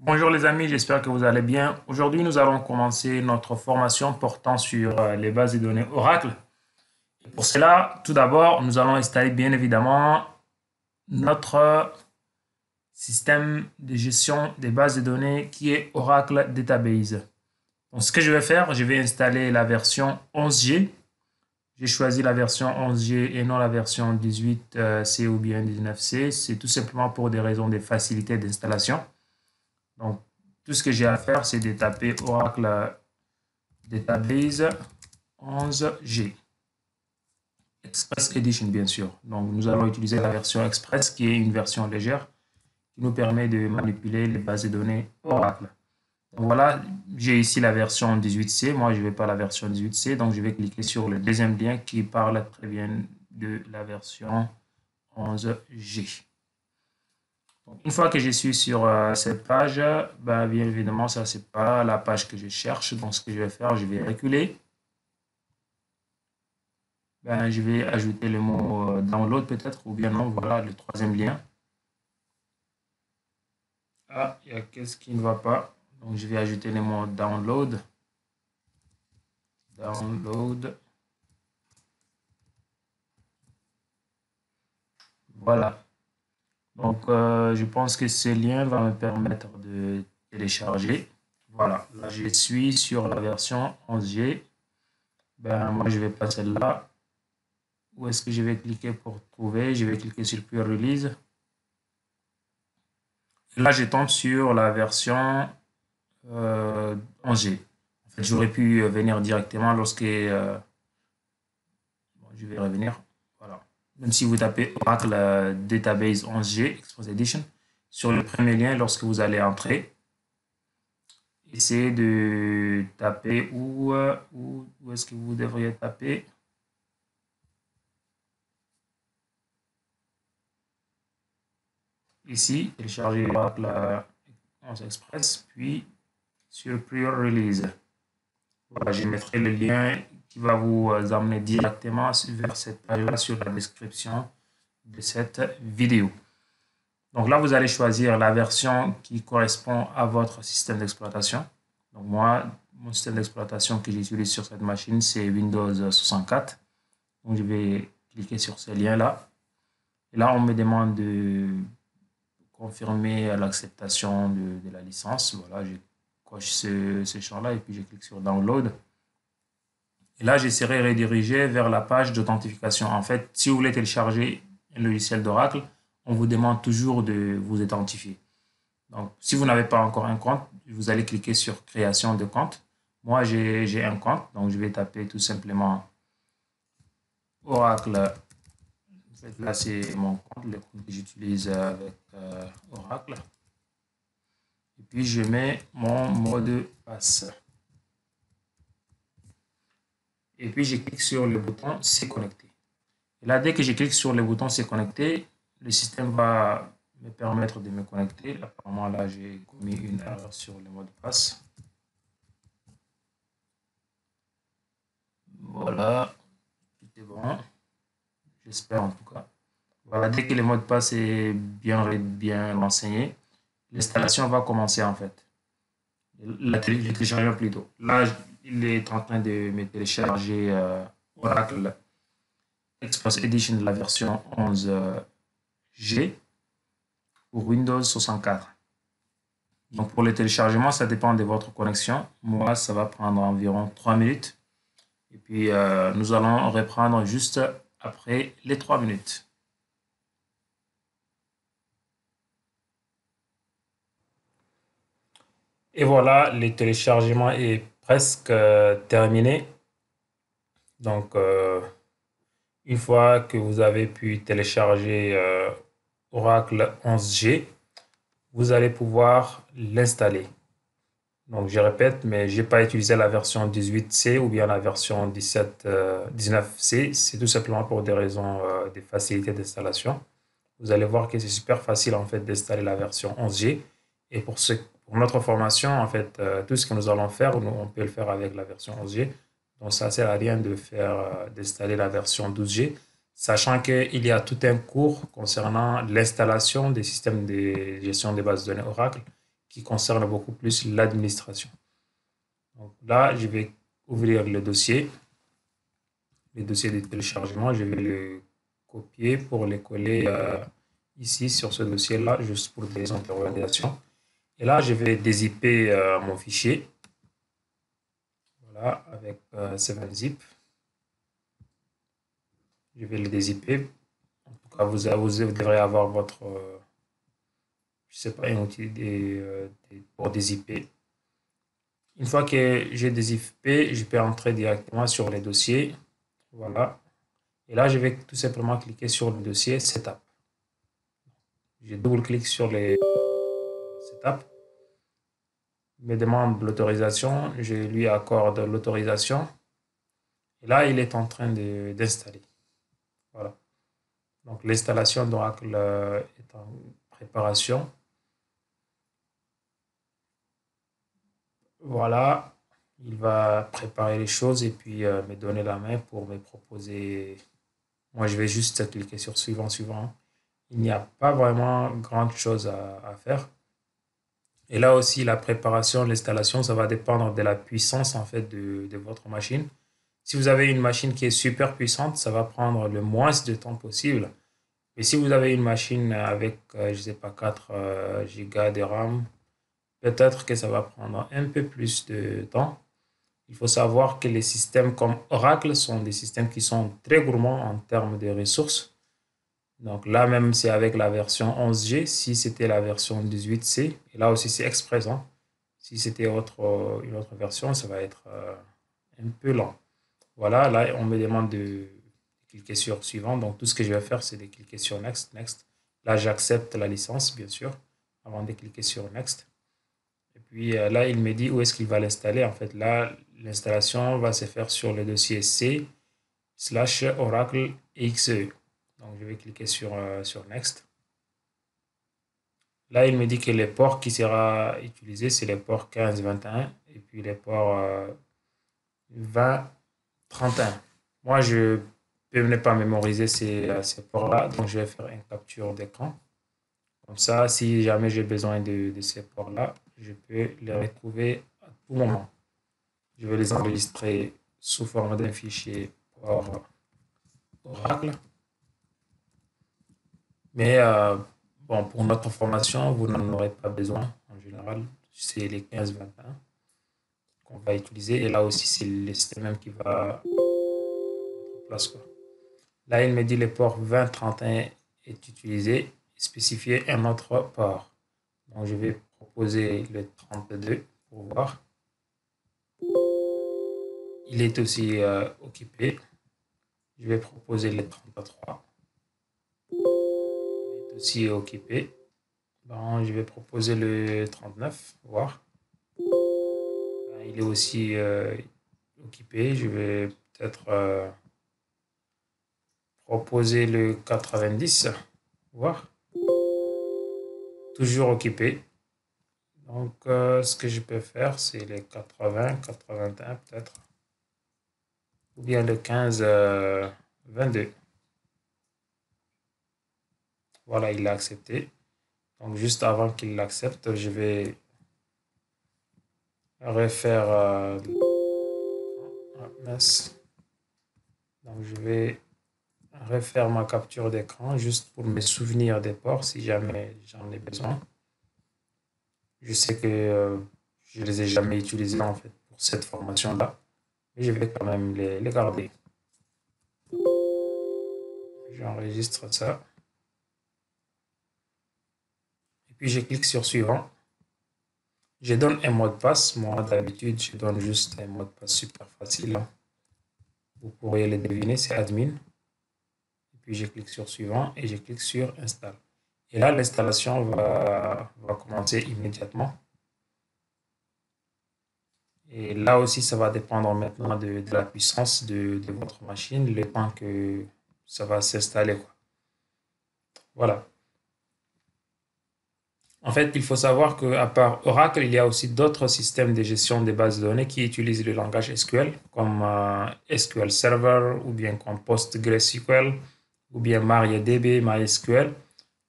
Bonjour les amis, j'espère que vous allez bien. Aujourd'hui, nous allons commencer notre formation portant sur les bases de données Oracle. Et pour cela, tout d'abord, nous allons installer bien évidemment notre système de gestion des bases de données qui est Oracle Database. Donc, ce que je vais faire, je vais installer la version 11G. J'ai choisi la version 11G et non la version 18C ou bien 19C. C'est tout simplement pour des raisons de facilité d'installation. Donc, tout ce que j'ai à faire, c'est de taper Oracle Database 11G. Express Edition, bien sûr. Donc, nous allons utiliser la version Express, qui est une version légère, qui nous permet de manipuler les bases de données Oracle. Donc, voilà, j'ai ici la version 18C. Moi, je ne vais pas la version 18C, donc je vais cliquer sur le deuxième lien qui parle très bien de la version 11G. Une fois que je suis sur cette page, bien évidemment, ça, c'est pas la page que je cherche. Donc, ce que je vais faire, je vais reculer. Je vais ajouter le mot download peut-être, ou bien non, voilà le troisième lien. Ah, il y a qu'est-ce qui ne va pas. Donc, je vais ajouter le mot download. Download. Voilà. Donc, je pense que ce lien va me permettre de télécharger. Voilà, là, je suis sur la version 11G. Moi, je vais passer là. Où est-ce que je vais cliquer pour trouver? Je vais cliquer sur Pure Release. Là, je tombe sur la version 11G. En fait, j'aurais pu venir directement lorsque... je vais revenir. Voilà. Même si vous tapez Oracle Database 11G Express Edition, sur le premier lien, lorsque vous allez entrer, essayez de taper où est-ce que vous devriez taper. Ici, télécharger Oracle 11 Express, puis sur Pure Release. Voilà, je mettrai le lien qui va vous amener directement vers cette page-là sur la description de cette vidéo. Donc là, vous allez choisir la version qui correspond à votre système d'exploitation. Donc moi, mon système d'exploitation que j'utilise sur cette machine, c'est Windows 64. Donc je vais cliquer sur ce lien-là. Et là, on me demande de confirmer l'acceptation de la licence. Voilà, je coche ce champ-là et puis je clique sur Download. Et là, je serai redirigé vers la page d'authentification. En fait, si vous voulez télécharger un logiciel d'Oracle, on vous demande toujours de vous authentifier. Donc, si vous n'avez pas encore un compte, vous allez cliquer sur Création de compte. Moi, j'ai un compte, donc je vais taper tout simplement Oracle. En fait, là, c'est mon compte, le compte que j'utilise avec Oracle. Et puis, je mets mon mot de passe. Et puis, je clique sur le bouton Se connecter. Et là, dès que je clique sur le bouton Se connecter, le système va me permettre de me connecter. Apparemment, là, j'ai commis une erreur sur le mot de passe. Voilà, tout est bon. J'espère en tout cas. Voilà, dès que le mot de passe est bien renseigné, l'installation va commencer en fait. Le téléchargement plutôt. Là, il est en train de me télécharger Oracle Express Edition de la version 11G pour Windows 64. Donc pour le téléchargement, ça dépend de votre connexion. Moi, ça va prendre environ 3 minutes. Et puis, nous allons reprendre juste après les 3 minutes. Et voilà, le téléchargement est presque terminé. Donc, une fois que vous avez pu télécharger Oracle 11G, vous allez pouvoir l'installer. Donc, je répète, mais je n'ai pas utilisé la version 18C ou bien la version 19C. C'est tout simplement pour des raisons de facilité d'installation. Vous allez voir que c'est super facile en fait d'installer la version 11G. Et pour notre formation, en fait, tout ce que nous allons faire, on peut le faire avec la version 11G. Donc, ça ne sert à rien de d'installer la version 12G, sachant qu'il y a tout un cours concernant l'installation des systèmes de gestion des bases de données Oracle qui concerne beaucoup plus l'administration. Donc là, je vais ouvrir le dossier de téléchargement. Je vais le copier pour le coller ici sur ce dossier-là, juste pour des interrogations. Et là, je vais dézipper mon fichier. Voilà, avec 7-zip. Je vais le dézipper. En tout cas, vous devrez avoir votre, je sais pas, un outil pour dézipper. Une fois que j'ai dézippé, je peux entrer directement sur les dossiers. Voilà. Et là, je vais tout simplement cliquer sur le dossier Setup. Je double-clique sur les Setup. Il me demande l'autorisation. Je lui accorde l'autorisation. Et là, il est en train d'installer. Voilà. Donc, l'installation d'Oracle est en préparation. Voilà. Il va préparer les choses et puis me donner la main pour me proposer. Moi, je vais juste cliquer sur suivant, suivant. Il n'y a pas vraiment grande chose à faire. Et là aussi, la préparation, l'installation, ça va dépendre de la puissance en fait de votre machine. Si vous avez une machine qui est super puissante, ça va prendre le moins de temps possible. Mais si vous avez une machine avec, je ne sais pas, 4 Go de RAM, peut-être que ça va prendre un peu plus de temps. Il faut savoir que les systèmes comme Oracle sont des systèmes qui sont très gourmands en termes de ressources. Donc là, même c'est avec la version 11G, si c'était la version 18C, et là aussi c'est Express, hein. Si c'était une autre version, ça va être un peu lent. Voilà, là on me demande de cliquer sur suivant. Donc tout ce que je vais faire, c'est de cliquer sur Next, Next. Là, j'accepte la licence, bien sûr, avant de cliquer sur Next. Et puis là, il me dit où est-ce qu'il va l'installer. En fait, là, l'installation va se faire sur le dossier C/Oracle XE. Donc, je vais cliquer sur Next. Là, il me dit que les ports qui sera utilisé, c'est les ports 15-21 et puis les ports 20-31. Moi, je peux ne pas mémoriser ces ports-là, donc je vais faire une capture d'écran. Comme ça, si jamais j'ai besoin de ces ports-là, je peux les retrouver à tout moment. Je vais les enregistrer sous forme d'un fichier port Oracle. Mais bon, pour notre formation, vous n'en aurez pas besoin. En général, c'est les 15-21 qu'on va utiliser. Et là aussi, c'est le système même qui va mettre en place, quoi. Là, il me dit le port 2031 est utilisé. Spécifier un autre port. Donc, je vais proposer le 32 pour voir. Il est aussi occupé. Je vais proposer le 33. Aussi occupé. Bon, je vais proposer le 39, voir. Il est aussi occupé. Je vais peut-être proposer le 90, voir. Toujours occupé. Donc, ce que je peux faire, c'est les 80, 81 peut-être. Ou bien le 15, 22. Voilà, il l'a accepté. Donc, juste avant qu'il l'accepte, je vais refaire mince. Donc, je vais refaire ma capture d'écran juste pour me souvenir des ports si jamais j'en ai besoin. Je sais que je ne les ai jamais utilisés en fait pour cette formation-là, mais je vais quand même les garder. J'enregistre ça. Et puis je clique sur suivant. Je donne un mot de passe. Moi, d'habitude, je donne juste un mot de passe super facile. Vous pourriez le deviner, c'est admin. Et puis je clique sur suivant et je clique sur install. Et là, l'installation va commencer immédiatement. Et là aussi, ça va dépendre maintenant de la puissance de votre machine, le temps que ça va s'installer, quoi. Voilà. En fait, il faut savoir qu'à part Oracle, il y a aussi d'autres systèmes de gestion des bases de données qui utilisent le langage SQL, comme SQL Server, ou bien comme PostgreSQL, ou bien MariaDB, MySQL.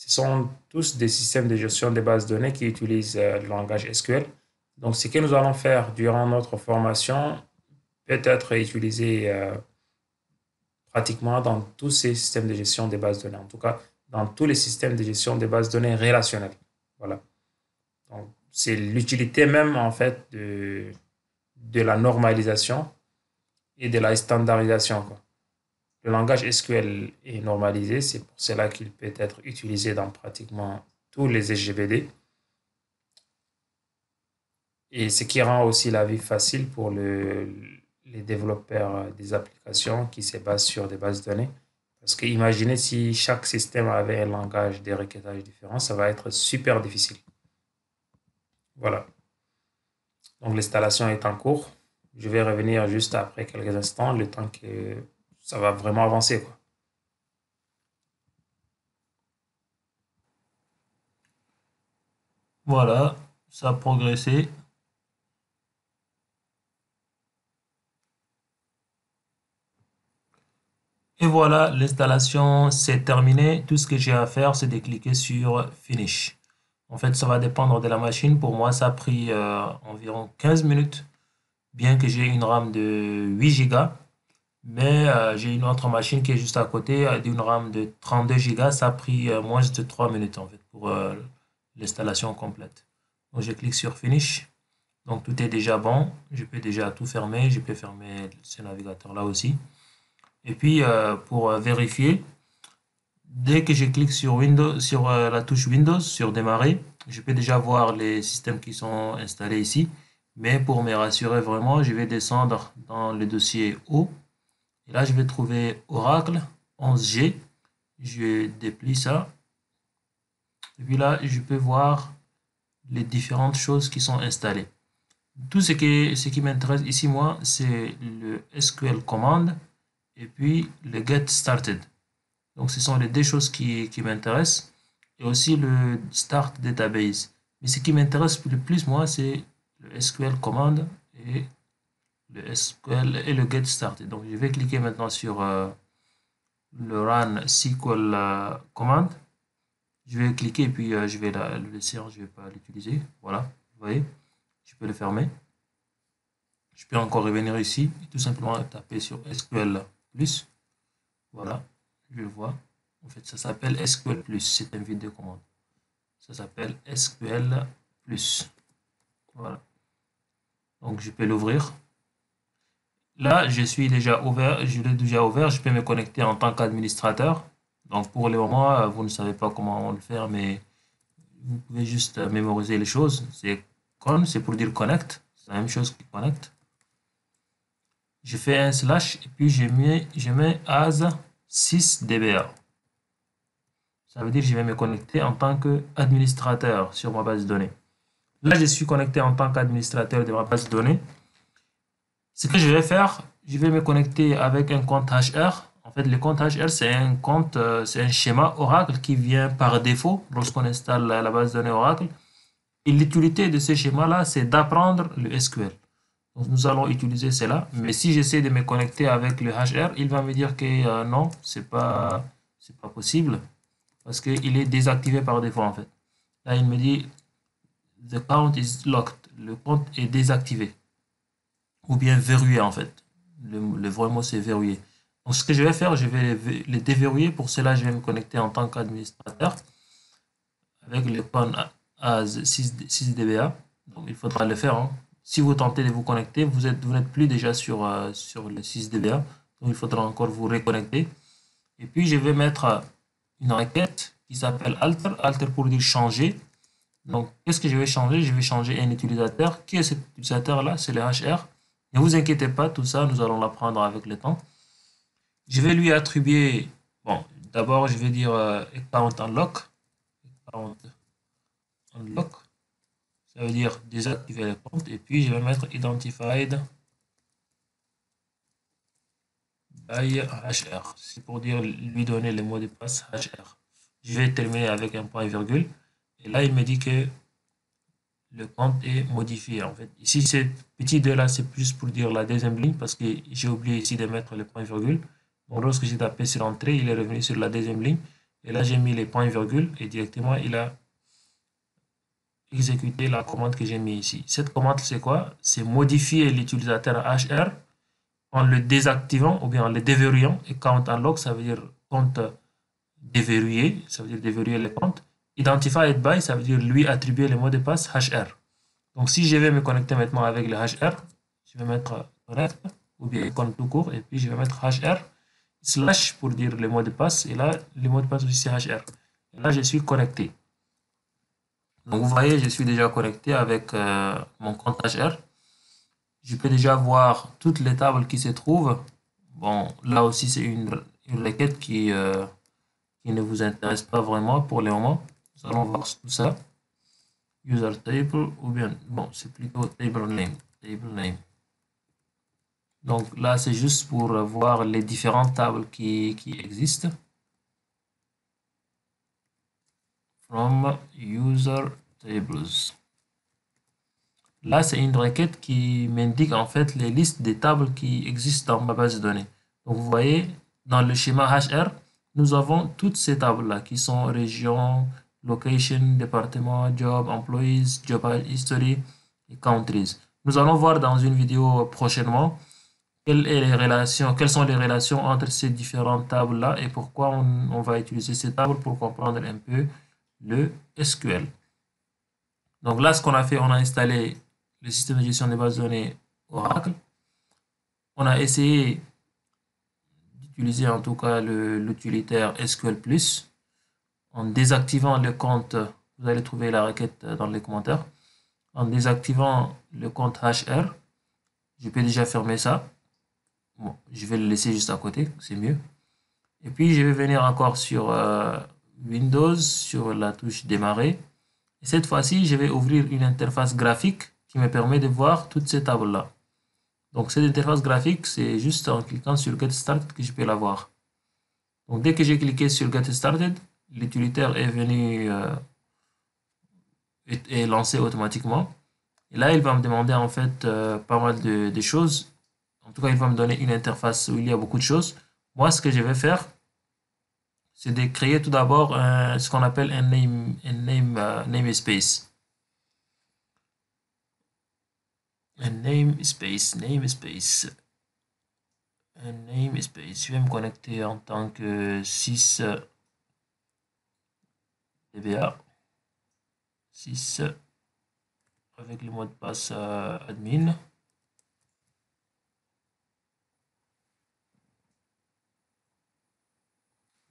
Ce sont tous des systèmes de gestion des bases de données qui utilisent le langage SQL. Donc, ce que nous allons faire durant notre formation peut être utilisé pratiquement dans tous ces systèmes de gestion des bases de données. En tout cas, dans tous les systèmes de gestion des bases de données relationnelles. Voilà. Donc, c'est l'utilité même, en fait, de la normalisation et de la standardisation, quoi. Le langage SQL est normalisé, c'est pour cela qu'il peut être utilisé dans pratiquement tous les SGBD. Et ce qui rend aussi la vie facile pour les développeurs des applications qui se basent sur des bases de données. Parce que imaginez si chaque système avait un langage de requêtage différent, ça va être super difficile. Voilà. Donc l'installation est en cours. Je vais revenir juste après quelques instants, le temps que ça va vraiment avancer, quoi. Voilà, ça a progressé. Et voilà, l'installation c'est terminé. Tout ce que j'ai à faire, c'est de cliquer sur Finish. En fait, ça va dépendre de la machine. Pour moi, ça a pris environ 15 minutes, bien que j'ai une RAM de 8 Go. Mais j'ai une autre machine qui est juste à côté, d'une RAM de 32 Go. Ça a pris moins de 3 minutes en fait pour l'installation complète. Donc, je clique sur Finish. Donc, tout est déjà bon. Je peux déjà tout fermer. Je peux fermer ce navigateur-là aussi. Et puis, pour vérifier, dès que je clique sur Windows, sur la touche Windows, sur Démarrer, je peux déjà voir les systèmes qui sont installés ici. Mais pour me rassurer vraiment, je vais descendre dans le dossier O. Et là, je vais trouver Oracle 11G. Je déplie ça. Et puis là, je peux voir les différentes choses qui sont installées. Tout ce qui m'intéresse ici, moi, c'est le SQL command et puis le get started. Donc, ce sont les deux choses qui m'intéressent. Et aussi le start database. Mais ce qui m'intéresse le plus, moi, c'est le SQL command et le SQL et le get started. Donc, je vais cliquer maintenant sur le run SQL command. Je vais cliquer et puis je vais le laisser, je ne vais pas l'utiliser. Voilà, vous voyez, je peux le fermer. Je peux encore revenir ici et tout simplement taper sur SQL plus. Voilà, je le vois. En fait, ça s'appelle SQL plus. C'est un vide de commande. Ça s'appelle SQL plus. Voilà. Donc, je peux l'ouvrir. Là, je suis déjà ouvert. Je l'ai déjà ouvert. Je peux me connecter en tant qu'administrateur. Donc, pour le moment, vous ne savez pas comment le faire, mais vous pouvez juste mémoriser les choses. C'est con, c'est pour dire connect. C'est la même chose que connect. Je fais un slash et puis je mets as 6dba. Ça veut dire que je vais me connecter en tant qu'administrateur sur ma base de données. Là, je suis connecté en tant qu'administrateur de ma base de données. Ce que je vais faire, je vais me connecter avec un compte HR. En fait, le compte HR, c'est un compte, c'est un schéma Oracle qui vient par défaut lorsqu'on installe la base de données Oracle. Et l'utilité de ce schéma-là, c'est d'apprendre le SQL. Donc, nous allons utiliser cela. Mais si j'essaie de me connecter avec le HR, il va me dire que non, c'est pas possible parce qu'il est désactivé par défaut en fait. Là, il me dit The count is locked. Le compte est désactivé ou bien verrouillé en fait. Le vrai mot c'est verrouillé. Donc, ce que je vais faire, je vais les déverrouiller. Pour cela, je vais me connecter en tant qu'administrateur avec le compte as 6dba. Donc, il faudra le faire, hein. Si vous tentez de vous connecter, vous n'êtes plus déjà sur le 6dba. Donc, il faudra encore vous reconnecter. Et puis, je vais mettre une requête qui s'appelle alter. Alter pour dire changer. Donc, qu'est-ce que je vais changer? Je vais changer un utilisateur. Qui est cet utilisateur-là? C'est le HR. Ne vous inquiétez pas, tout ça, nous allons l'apprendre avec le temps. Je vais lui attribuer, bon, d'abord, je vais dire account unlock. Account unlock. Ça veut dire désactiver le compte. Et puis, je vais mettre identified by HR. C'est pour dire lui donner le mot de passe HR. Je vais terminer avec un point virgule. Et là, il me dit que le compte est modifié. En fait, ici, ce petit 2 là, c'est plus pour dire la deuxième ligne parce que j'ai oublié ici de mettre le point virgule. Donc, lorsque j'ai tapé sur l'entrée, il est revenu sur la deuxième ligne. Et là, j'ai mis les points virgules et directement, il a exécuté la commande que j'ai mis ici. Cette commande, c'est quoi? C'est modifier l'utilisateur HR en le désactivant ou bien en le déverrouillant. Et quand on unlock, ça veut dire compte déverrouillé, ça veut dire déverrouiller les comptes. Identified by, ça veut dire lui attribuer le mot de passe HR. Donc si je vais me connecter maintenant avec le HR, je vais mettre connect ou bien icône tout court et puis je vais mettre HR slash pour dire le mot de passe et là le mot de passe aussi c'est HR. Et là je suis connecté. Donc vous voyez, je suis déjà connecté avec mon compte HR. Je peux déjà voir toutes les tables qui se trouvent. Bon, là aussi c'est une requête qui ne vous intéresse pas vraiment pour le moment. Nous allons voir tout ça. User table ou bien, bon, c'est plutôt table name. Table name. Donc là, c'est juste pour voir les différentes tables qui existent. From user tables. Là, c'est une requête qui m'indique en fait les listes des tables qui existent dans ma base de données. Donc vous voyez, dans le schéma HR, nous avons toutes ces tables-là qui sont région, location, département, job, employees, job history et countries. Nous allons voir dans une vidéo prochainement quelles sont les relations entre ces différentes tables-là et pourquoi on va utiliser ces tables pour comprendre un peu le SQL. Donc là, ce qu'on a fait, on a installé le système de gestion des bases de données Oracle. On a essayé d'utiliser en tout cas l'utilitaire SQL+. En désactivant le compte, vous allez trouver la requête dans les commentaires. En désactivant le compte HR, je peux déjà fermer ça. Bon, je vais le laisser juste à côté, c'est mieux. Et puis, je vais venir encore sur Windows, sur la touche démarrer. Et cette fois-ci, je vais ouvrir une interface graphique qui me permet de voir toutes ces tables-là. Donc, cette interface graphique, c'est juste en cliquant sur Get Started que je peux la voir. Donc, dès que j'ai cliqué sur Get Started, l'utilitaire est venu est lancé automatiquement. Et là, il va me demander en fait pas mal de choses. En tout cas, il va me donner une interface où il y a beaucoup de choses. Moi, ce que je vais faire, c'est de créer tout d'abord ce qu'on appelle un namespace. Un namespace. Je vais me connecter en tant que 6 DBA. 6 avec le mot de passe admin.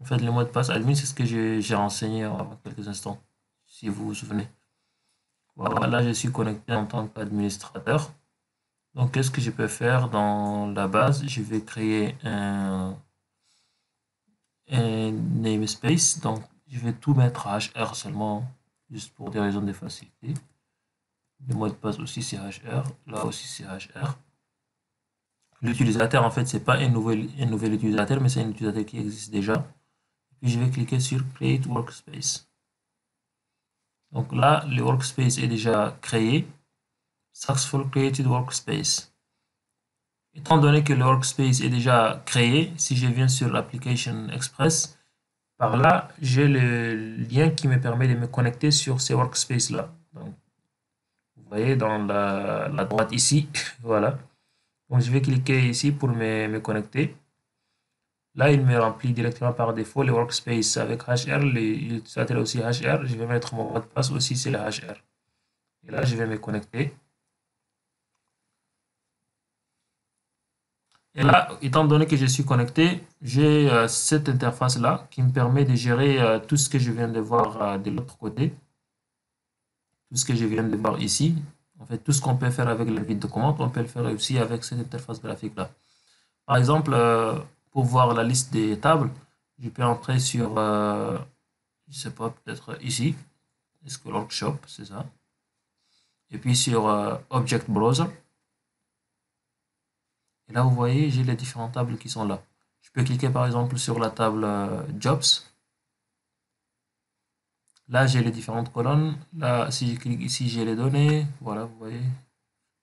En fait, le mot de passe admin, c'est ce que j'ai renseigné il quelques instants, si vous vous souvenez. Voilà, là, je suis connecté en tant qu'administrateur. Donc, qu'est-ce que je peux faire dans la base? Je vais créer un namespace. Donc, je vais tout mettre à HR seulement, juste pour des raisons de facilité. Le mot de passe aussi, c'est HR. Là aussi, c'est HR. L'utilisateur, en fait, c'est pas un nouvel utilisateur, mais c'est un utilisateur qui existe déjà. Puis je vais cliquer sur Create Workspace. Donc là, le workspace est déjà créé. Successful Created Workspace. Étant donné que le workspace est déjà créé, si je viens sur l'application Express, par là, j'ai le lien qui me permet de me connecter sur ces workspaces-là. Donc, vous voyez dans la droite ici, voilà. Donc je vais cliquer ici pour me connecter. Là, il me remplit directement par défaut les workspace avec HR, l'utilisateur aussi HR. Je vais mettre mon mot de passe aussi, c'est le HR. Et là, je vais me connecter. Et là, étant donné que je suis connecté, j'ai cette interface-là qui me permet de gérer tout ce que je viens de voir de l'autre côté. Tout ce que je viens de voir ici. En fait, tout ce qu'on peut faire avec le vide de commande, on peut le faire aussi avec cette interface graphique-là. Par exemple, pour voir la liste des tables, je peux entrer sur, je sais pas, peut-être ici, SQL Workshop, c'est ça. Et puis sur Object Browser. Et là, vous voyez, j'ai les différentes tables qui sont là. Je peux cliquer par exemple sur la table Jobs. Là, j'ai les différentes colonnes. Là, si je clique ici, j'ai les données. Voilà, vous voyez.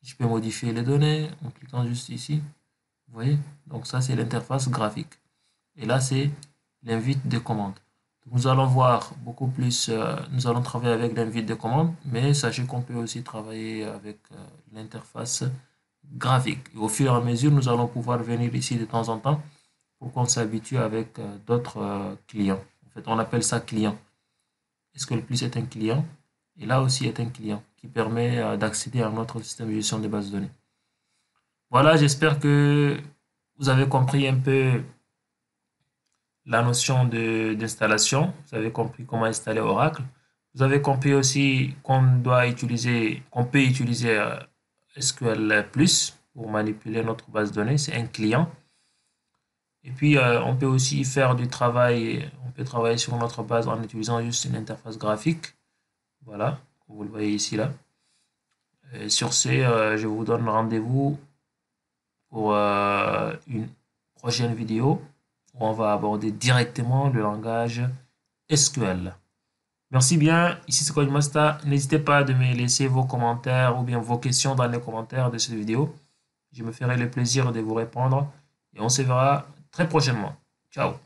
Je peux modifier les données en cliquant juste ici. Vous voyez? Donc ça, c'est l'interface graphique. Et là, c'est l'invite de commande. Nous allons voir beaucoup plus, nous allons travailler avec l'invite de commande, mais sachez qu'on peut aussi travailler avec l'interface graphique. Et au fur et à mesure, nous allons pouvoir venir ici de temps en temps pour qu'on s'habitue avec d'autres clients. En fait, on appelle ça client. Est-ce que le plus est un client? Et là aussi est un client qui permet d'accéder à notre système de gestion de base de données. Voilà, j'espère que vous avez compris un peu la notion d'installation. Vous avez compris comment installer Oracle. Vous avez compris aussi qu'on peut utiliser SQL Plus pour manipuler notre base de données. C'est un client. Et puis, on peut aussi faire du travail. On peut travailler sur notre base en utilisant juste une interface graphique. Voilà, vous le voyez ici là. Et sur ce, je vous donne rendez-vous pour une prochaine vidéo où on va aborder directement le langage SQL. Merci bien, ici c'est Codemasta. N'hésitez pas à me laisser vos commentaires ou bien vos questions dans les commentaires de cette vidéo. Je me ferai le plaisir de vous répondre et on se verra très prochainement. Ciao.